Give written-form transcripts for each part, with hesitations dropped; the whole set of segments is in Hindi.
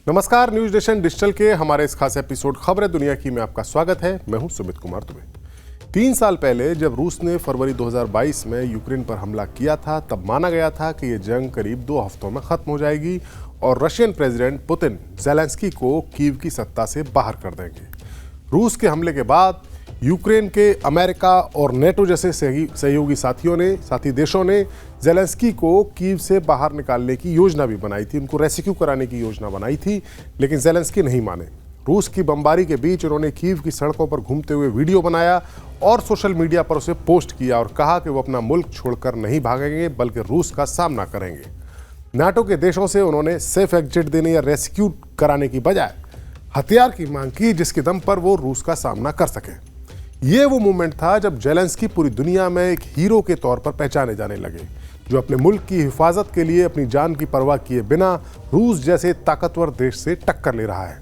नमस्कार, न्यूज नेशन डिजिटल के हमारे इस खास एपिसोड खबरें दुनिया की में आपका स्वागत है। मैं हूं सुमित कुमार दुबे। 3 साल पहले जब रूस ने फरवरी 2022 में यूक्रेन पर हमला किया था, तब माना गया था कि यह जंग करीब 2 हफ्तों में खत्म हो जाएगी और रशियन प्रेसिडेंट पुतिन ज़ेलेंस्की को कीव की सत्ता से बाहर कर देंगे। रूस के हमले के बाद यूक्रेन के अमेरिका और नेटो जैसे सहयोगी साथी देशों ने ज़ेलेंस्की को कीव से बाहर निकालने की योजना भी बनाई थी, उनको रेस्क्यू कराने की योजना बनाई थी, लेकिन ज़ेलेंस्की नहीं माने। रूस की बमबारी के बीच उन्होंने कीव की सड़कों पर घूमते हुए वीडियो बनाया और सोशल मीडिया पर उसे पोस्ट किया और कहा कि वो अपना मुल्क छोड़कर नहीं भागेंगे बल्कि रूस का सामना करेंगे। नाटो के देशों से उन्होंने सेफ एग्जिट देने या रेस्क्यू कराने की बजाय हथियार की मांग की, जिसके दम पर वो रूस का सामना कर सके। ये वो मूवमेंट था जब ज़ेलेंस्की पूरी दुनिया में एक हीरो के तौर पर पहचाने जाने लगे, जो अपने मुल्क की हिफाजत के लिए अपनी जान की परवाह किए बिना रूस जैसे ताकतवर देश से टक्कर ले रहा है।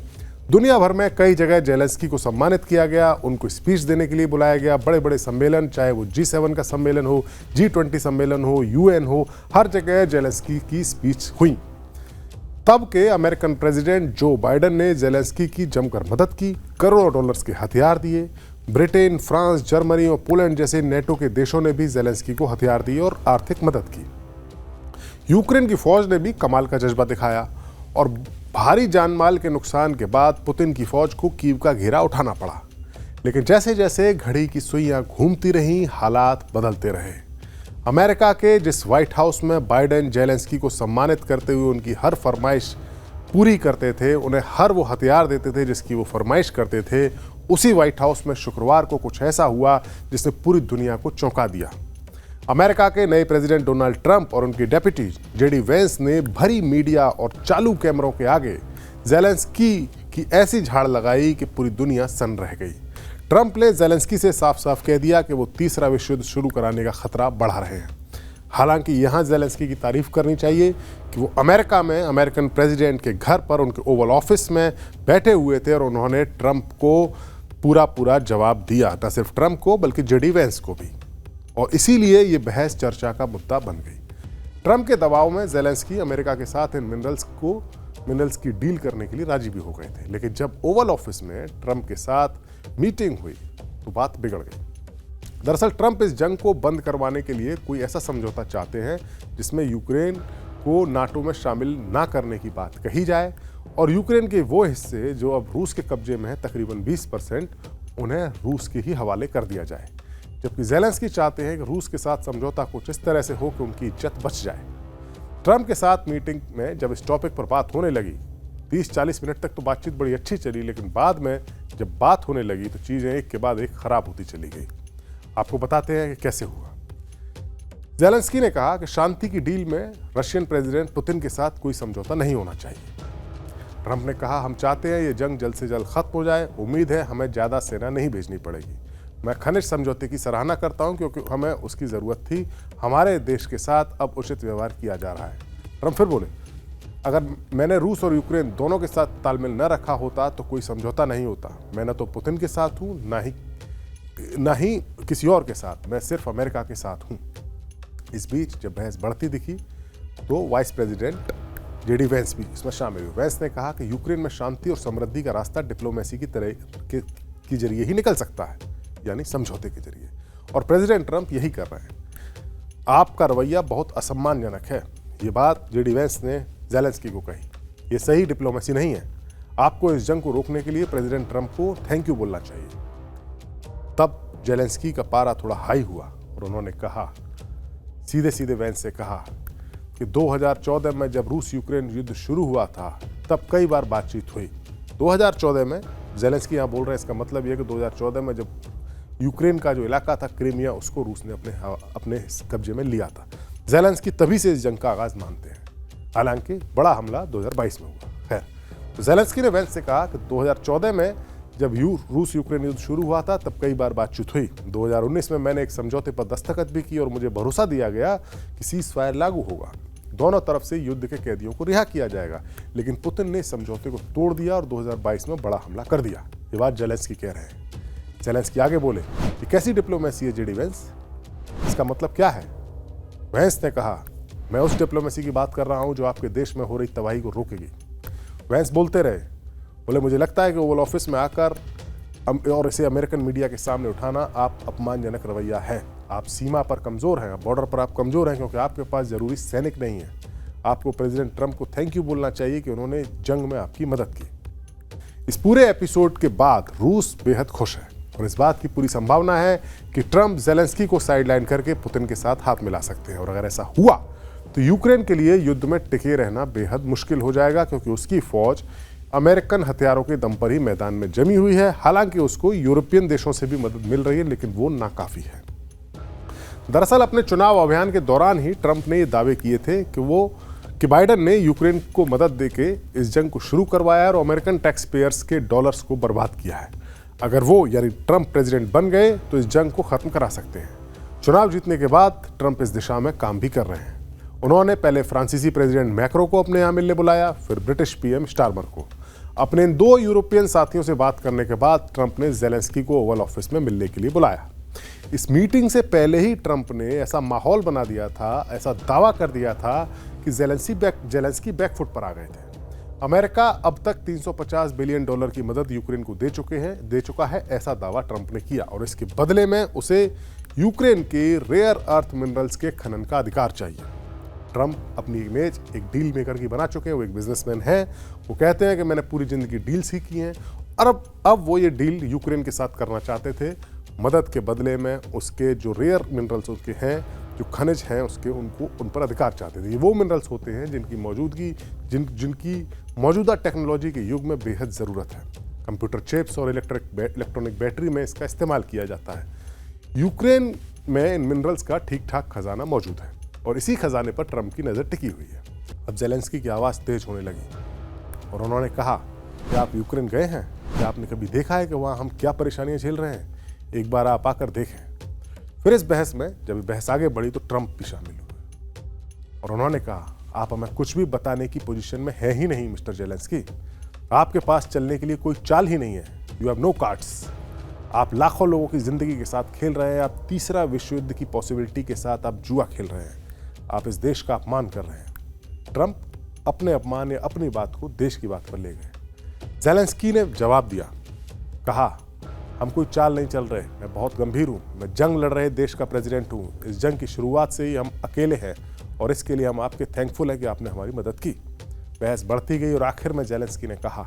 दुनिया भर में कई जगह ज़ेलेंस्की को सम्मानित किया गया, उनको स्पीच देने के लिए बुलाया गया। बड़े बड़े सम्मेलन, चाहे वो G7 का सम्मेलन हो, G20 सम्मेलन हो, UN हो, हर जगह ज़ेलेंस्की की स्पीच हुई। तब के अमेरिकन प्रेसिडेंट जो बाइडेन ने ज़ेलेंस्की की जमकर मदद की, करोड़ों डॉलर्स के हथियार दिए। ब्रिटेन, फ्रांस, जर्मनी और पोलैंड जैसे नेटो के देशों ने भी ज़ेलेंस्की को हथियार दिए और आर्थिक मदद की। यूक्रेन की फौज ने भी कमाल का जज्बा दिखाया और भारी जानमाल के नुकसान के बाद पुतिन की फौज को कीव का घेरा उठाना पड़ा। लेकिन जैसे जैसे घड़ी की सुइयां घूमती रहीं, हालात बदलते रहे। अमेरिका के जिस व्हाइट हाउस में बाइडेन ज़ेलेंस्की को सम्मानित करते हुए उनकी हर फरमाइश पूरी करते थे, उन्हें हर वो हथियार देते थे जिसकी वो फरमाइश करते थे, उसी व्हाइट हाउस में शुक्रवार को कुछ ऐसा हुआ जिसने पूरी दुनिया को चौंका दिया। अमेरिका के नए प्रेसिडेंट डोनाल्ड ट्रंप और उनकी डेप्यूटी JD वेंस ने भरी मीडिया और चालू कैमरों के आगे ज़ेलेंस्की की ऐसी झाड़ लगाई कि पूरी दुनिया सन्न रह गई। ट्रंप ने ज़ेलेंस्की से साफ साफ कह दिया कि वो तीसरा विश्व युद्ध शुरू कराने का खतरा बढ़ा रहे हैं। हालांकि यहाँ ज़ेलेंस्की की तारीफ करनी चाहिए कि वो अमेरिका में अमेरिकन प्रेसिडेंट के घर पर उनके ओवल ऑफिस में बैठे हुए थे और उन्होंने ट्रंप को पूरा जवाब दिया, न सिर्फ ट्रंप को बल्कि JD वेंस को भी, और इसीलिए ये बहस चर्चा का मुद्दा बन गई। ट्रंप के दबाव में ज़ेलेंस्की अमेरिका के साथ इन मिनरल्स की डील करने के लिए राजी भी हो गए थे, लेकिन जब ओवल ऑफिस में ट्रंप के साथ मीटिंग हुई तो बात बिगड़ गई। दरअसल ट्रंप इस जंग को बंद करवाने के लिए कोई ऐसा समझौता चाहते हैं जिसमें यूक्रेन को नाटो में शामिल ना करने की बात कही जाए और यूक्रेन के वो हिस्से जो अब रूस के कब्जे में है, तकरीबन 20%, उन्हें रूस के ही हवाले कर दिया जाए। जबकि ज़ेलेंस्की चाहते हैं कि रूस के साथ समझौता कुछ इस तरह से हो कि उनकी इज्जत बच जाए। ट्रंप के साथ मीटिंग में जब इस टॉपिक पर बात होने लगी, 30-40 मिनट तक तो बातचीत बड़ी अच्छी चली, लेकिन बाद में जब बात होने लगी तो चीज़ें एक के बाद एक खराब होती चली गई। आपको बताते हैं कि कैसे हुआ। ज़ेलेंस्की ने कहा कि शांति की डील में रशियन प्रेसिडेंट पुतिन के साथ कोई समझौता नहीं होना चाहिए। ट्रंप ने कहा, हम चाहते हैं ये जंग जल्द से जल्द खत्म हो जाए, उम्मीद है हमें ज़्यादा सेना नहीं भेजनी पड़ेगी। मैं खनिज समझौते की सराहना करता हूं क्योंकि हमें उसकी ज़रूरत थी। हमारे देश के साथ अब उचित व्यवहार किया जा रहा है। ट्रंप फिर बोले, अगर मैंने रूस और यूक्रेन दोनों के साथ तालमेल न रखा होता तो कोई समझौता नहीं होता। मैं न तो पुतिन के साथ हूँ, ना ही किसी और के साथ, मैं सिर्फ अमेरिका के साथ हूँ। इस बीच जब बहस बढ़ती दिखी तो वाइस प्रेसिडेंट JD वेंस भी इसमें शामिल हुए। वेंस ने कहा कि यूक्रेन में शांति और समृद्धि का रास्ता डिप्लोमेसी की जरिए ही निकल सकता है, यानी समझौते के जरिए, और प्रेसिडेंट ट्रंप यही कर रहे हैं। आपका रवैया बहुत असम्मानजनक है, ये बात JD वेंस ने ज़ेलेंस्की को कही। ये सही डिप्लोमेसी नहीं है। आपको इस जंग को रोकने के लिए प्रेसिडेंट ट्रंप को थैंक यू बोलना चाहिए। तब ज़ेलेंस्की का पारा थोड़ा हाई हुआ और उन्होंने कहा, सीधे वेंस से कहा कि 2014 में जब रूस यूक्रेन युद्ध शुरू हुआ था तब कई बार बातचीत हुई। 2014 में ज़ेलेंस्की यहाँ बोल रहे हैं, इसका मतलब यह है कि 2014 में जब यूक्रेन का जो इलाका था क्रीमिया, उसको रूस ने अपने कब्जे में लिया था। ज़ेलेंस्की तभी से इस जंग का आगाज़ मानते हैं, हालांकि बड़ा हमला 2022 में हुआ। खैर, तो ज़ेलेंस्की ने वेंस से कहा कि 2014 में जब रूस यूक्रेन युद्ध शुरू हुआ था तब कई बार बातचीत हुई। 2019 में मैंने एक समझौते पर दस्तखत भी की और मुझे भरोसा दिया गया कि सीज फायर लागू होगा, दोनों तरफ से युद्ध के कैदियों को रिहा किया जाएगा। लेकिन पुतिन ने समझौते को तोड़ दिया और 2022 में बड़ा हमला कर दिया। ये बात ज़ेलेंस्की कह रहे हैं। ज़ेलेंस्की आगे बोले कि कैसी डिप्लोमेसी है JD वेंस, इसका मतलब क्या है? वेंस ने कहा, मैं उस डिप्लोमेसी की बात कर रहा हूं जो आपके देश में हो रही तबाही को रोकेगी। वैंस बोलते रहे, बोले मुझे लगता है कि ओवल ऑफिस में आकर और इसे अमेरिकन मीडिया के सामने उठाना आप अपमानजनक रवैया है। आप सीमा पर कमज़ोर हैं, बॉर्डर पर आप कमज़ोर हैं क्योंकि आपके पास ज़रूरी सैनिक नहीं है। आपको प्रेसिडेंट ट्रंप को थैंक यू बोलना चाहिए कि उन्होंने जंग में आपकी मदद की। इस पूरे एपिसोड के बाद रूस बेहद खुश है और इस बात की पूरी संभावना है कि ट्रंप ज़ेलेंस्की को साइडलाइन करके पुतिन के साथ हाथ मिला सकते हैं और अगर ऐसा हुआ तो यूक्रेन के लिए युद्ध में टिके रहना बेहद मुश्किल हो जाएगा क्योंकि उसकी फौज अमेरिकन हथियारों के दम पर ही मैदान में जमी हुई है। हालांकि उसको यूरोपियन देशों से भी मदद मिल रही है लेकिन वो नाकाफी है। दरअसल अपने चुनाव अभियान के दौरान ही ट्रंप ने ये दावे किए थे कि बाइडेन ने यूक्रेन को मदद देके इस जंग को शुरू करवाया और अमेरिकन टैक्स पेयर्स के डॉलर्स को बर्बाद किया है। अगर वो यानी ट्रंप प्रेसिडेंट बन गए तो इस जंग को खत्म करा सकते हैं। चुनाव जीतने के बाद ट्रंप इस दिशा में काम भी कर रहे हैं। उन्होंने पहले फ्रांसीसी प्रेसिडेंट मैक्रो को अपने यहाँ मिलने बुलाया, फिर ब्रिटिश पीएम स्टारमर को। अपने इन 2 यूरोपियन साथियों से बात करने के बाद ट्रंप ने ज़ेलेंस्की को ओवल ऑफिस में मिलने के लिए बुलाया। इस मीटिंग से पहले ही ट्रंप ने ऐसा माहौल बना दिया था, ऐसा दावा कर दिया था कि ज़ेलेंस्की बैकफुट पर आ गए थे। अमेरिका अब तक $350 बिलियन की मदद यूक्रेन को दे चुका है, ऐसा दावा ट्रंप ने किया और इसके बदले में उसे यूक्रेन के रेयर अर्थ मिनरल्स के खनन का अधिकार चाहिए। ट्रंप अपनी इमेज एक डील मेकर की बना चुके हैं, वो एक बिजनेसमैन हैं। वो कहते हैं कि मैंने पूरी जिंदगी डील्स ही की हैं और अब वो ये डील यूक्रेन के साथ करना चाहते थे। मदद के बदले में उसके जो रेयर मिनरल्स उसके हैं, जो खनिज हैं उसके, उन पर अधिकार चाहते थे। ये वो मिनरल्स होते हैं जिनकी मौजूदा टेक्नोलॉजी के युग में बेहद ज़रूरत है। कंप्यूटर चिप्स और इलेक्ट्रॉनिक बैटरी में इसका इस्तेमाल किया जाता है। यूक्रेन में इन मिनरल्स का ठीक ठाक खजाना मौजूद है और इसी खजाने पर ट्रंप की नज़र टिकी हुई है। अब ज़ेलेंस्की की आवाज़ तेज होने लगी और उन्होंने कहा कि आप यूक्रेन गए हैं, क्या आपने कभी देखा है कि वहाँ हम क्या परेशानियाँ झेल रहे हैं? एक बार आप आकर देखें। फिर इस बहस में जब बहस आगे बढ़ी तो ट्रंप भी शामिल हुए और उन्होंने कहा आप हमें कुछ भी बताने की पोजीशन में है ही नहीं मिस्टर ज़ेलेंस्की। आपके पास चलने के लिए कोई चाल ही नहीं है। You have no cards. आप लाखों लोगों की ज़िंदगी के साथ खेल रहे हैं। आप तीसरा विश्व युद्ध की पॉसिबिलिटी के साथ आप जुआ खेल रहे हैं। आप इस देश का अपमान कर रहे हैं। ट्रंप अपने अपमान या अपनी बात को देश की बात पर ले गए। ज़ेलेंस्की ने जवाब दिया, कहा हम कोई चाल नहीं चल रहे, मैं बहुत गंभीर हूँ, मैं जंग लड़ रहे देश का प्रेसिडेंट हूँ। इस जंग की शुरुआत से ही हम अकेले हैं और इसके लिए हम आपके थैंकफुल हैं कि आपने हमारी मदद की। बहस बढ़ती गई और आखिर में ज़ेलेंस्की ने कहा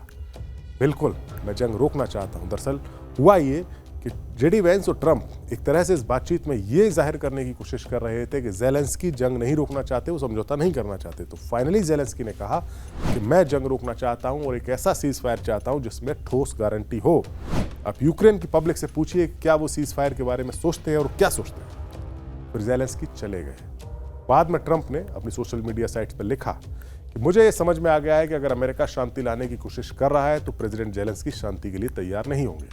बिल्कुल मैं जंग रोकना चाहता हूँ। दरअसल हुआ ये कि जेडी वैंस और ट्रंप एक तरह से इस बातचीत में ये जाहिर करने की कोशिश कर रहे थे कि ज़ेलेंस्की जंग नहीं रोकना चाहते, वो समझौता नहीं करना चाहते। तो फाइनली ज़ेलेंस्की ने कहा कि मैं जंग रोकना चाहता हूं और एक ऐसा सीज फायर चाहता हूं जिसमें ठोस गारंटी हो। आप यूक्रेन की पब्लिक से पूछिए क्या वो सीज फायर के बारे में सोचते हैं और क्या सोचते हैं। फिर ज़ेलेंस्की चले गए। बाद में ट्रंप ने अपनी सोशल मीडिया साइट्स पर लिखा कि मुझे ये समझ में आ गया है कि अगर अमेरिका शांति लाने की कोशिश कर रहा है तो प्रेसिडेंट ज़ेलेंस्की शांति के लिए तैयार नहीं होंगे,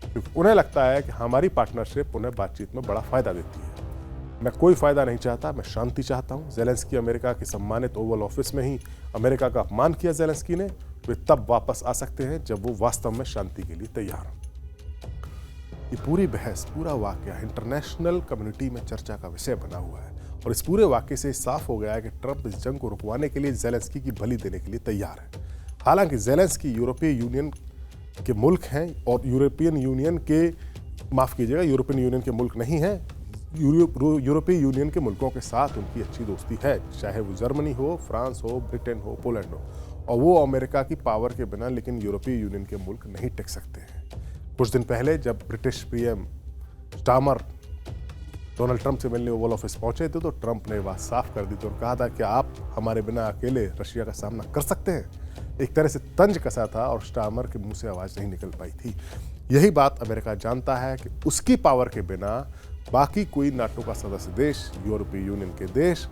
क्योंकि उन्हें लगता है कि हमारी पार्टनरशिप उन्हें बातचीत में बड़ा फायदा देती है। मैं कोई फायदा नहीं चाहता, मैं शांति चाहता हूं। ज़ेलेंस्की अमेरिका के सम्मानित ओवल ऑफिस में ही अमेरिका का अपमान किया ज़ेलेंस्की ने। वे तब वापस आ सकते हैं जब वो वास्तव में शांति के लिए तैयार हों। ये पूरी बहस, पूरा वाकया इंटरनेशनल कम्युनिटी में चर्चा का विषय बना हुआ है और इस पूरे वाकये से साफ हो गया है कि ट्रंप इस जंग को रुकवाने के लिए ज़ेलेंस्की की बलि देने के लिए तैयार है। हालांकि ज़ेलेंस्की यूरोपीय यूनियन के मुल्क हैं और यूरोपियन यूनियन के मुल्क नहीं हैं। यूरोपीय यूनियन के मुल्कों के साथ उनकी अच्छी दोस्ती है, चाहे वो जर्मनी हो, फ्रांस हो, ब्रिटेन हो, पोलैंड हो, और वो अमेरिका की पावर के बिना लेकिन यूरोपीय यूनियन के मुल्क नहीं टिक सकते हैं। कुछ दिन पहले जब British PM Starmer Donald Trump से मिलने ओवल ऑफिस पहुंचे थे तो ट्रंप ने बात साफ कर दी थी और कहा था कि आप हमारे बिना अकेले रशिया का सामना कर सकते हैं। एक तरह से तंज कसा था और स्टारमर के मुंह से आवाज़ नहीं निकल पाई थी। यही बात अमेरिका जानता है कि उसकी पावर के बिना बाकी कोई नाटो का सदस्य देश, यूरोपीय यूनियन के देश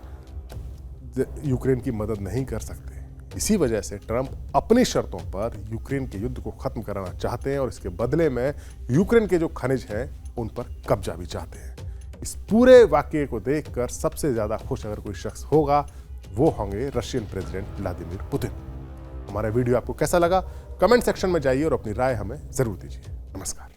यूक्रेन की मदद नहीं कर सकते। इसी वजह से ट्रंप अपनी शर्तों पर यूक्रेन के युद्ध को खत्म कराना चाहते हैं और इसके बदले में यूक्रेन के जो खनिज हैं उन पर कब्जा भी चाहते हैं। इस पूरे वाकये को देखकर सबसे ज़्यादा खुश अगर कोई शख्स होगा वो होंगे रशियन प्रेसिडेंट व्लादिमीर पुतिन। हमारा वीडियो आपको कैसा लगा? कमेंट सेक्शन में जाइए और अपनी राय हमें ज़रूर दीजिए। नमस्कार।